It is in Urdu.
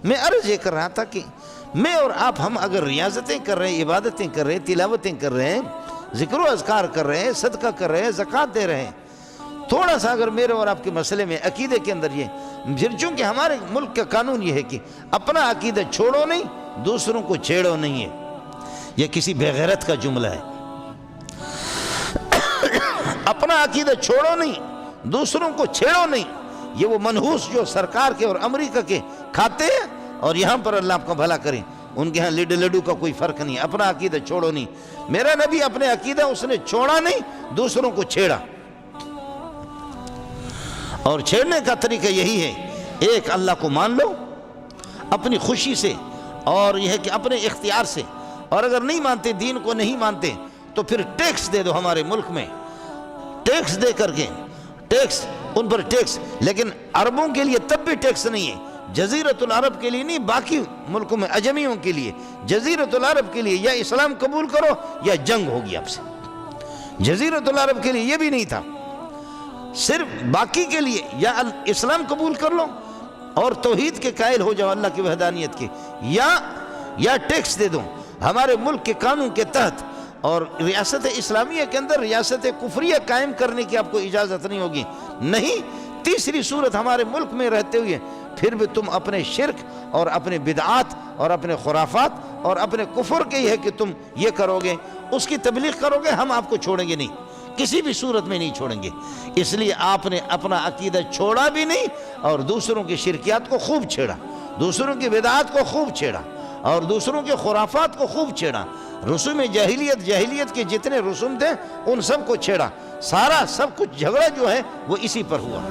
میں عرض یہ کر رہا تھا کہ میں اور آپ ہم اگر ریاضتیں کر رہے ہیں، عبادتیں کر رہے ہیں، تلاوتیں کر رہے ہیں، ذکر و اذکار کر رہے ہیں، صدقہ کر رہے ہیں، زکوٰۃ دے رہے ہیں، تھوڑا سا اگر میرے اور آپ کے مسئلے میں عقیدے کے اندر یہ پھر چونکہ ہمارے ملک کا قانون یہ ہے کہ اپنا عقیدہ چھوڑو نہیں، دوسروں کو چھیڑو نہیں ہے، یہ کسی بے غیرت کا جملہ ہے۔ اپنا عقیدہ چھوڑو نہیں، دوسروں کو چھیڑو نہیں، یہ وہ منحوس جو سرکار کے اور امریکہ کے کھاتے ہیں، اور یہاں پر اللہ آپ کا بھلا کریں، ان کے ہاں لڈو کا کوئی فرق نہیں، اپنا عقیدہ چھوڑو نہیں۔ میرا نبی اپنے عقیدہ اس نے چھوڑا نہیں، دوسروں کو چھیڑا، اور چھیڑنے کا طریقہ یہی ہے، ایک اللہ کو مان لو اپنی خوشی سے، اور یہ ہے کہ اپنے اختیار سے، اور اگر نہیں مانتے، دین کو نہیں مانتے، تو پھر ٹیکس دے دو۔ ہمارے ملک میں ٹیکس دے کر کے ٹیکس، ان پر ٹیکس، لیکن عربوں کے لیے تب بھی ٹیکس نہیں ہے، جزیرۃ العرب کے لیے نہیں، باقی ملکوں میں اجمیوں کے لیے، جزیرۃ العرب کے لیے یا اسلام قبول کرو یا جنگ ہوگی آپ سے۔ جزیرۃ العرب کے لیے یہ بھی نہیں تھا، صرف باقی کے لیے یا اسلام قبول کر لو اور توحید کے قائل ہو جاؤ، اللہ کی وحدانیت کے، یا ٹیکس دے دو۔ ہمارے ملک کے قانون کے تحت اور ریاست اسلامیہ کے اندر ریاست کفریہ قائم کرنے کی آپ کو اجازت نہیں ہوگی، نہیں۔ تیسری صورت، ہمارے ملک میں رہتے ہوئے پھر بھی تم اپنے شرک اور اپنے بدعات اور اپنے خرافات اور اپنے کفر کے ہی ہے کہ تم یہ کرو گے، اس کی تبلیغ کرو گے، ہم آپ کو چھوڑیں گے نہیں، کسی بھی صورت میں نہیں چھوڑیں گے۔ اس لیے آپ نے اپنا عقیدہ چھوڑا بھی نہیں، اور دوسروں کی شرکیات کو خوب چھیڑا، دوسروں کی بدعات کو خوب چھیڑا، اور دوسروں کے خرافات کو خوب چھیڑا۔ رسوم جاہلیت کے جتنے رسوم تھے ان سب کو چھیڑا، سب کچھ جھگڑا جو ہے وہ اسی پر ہوا۔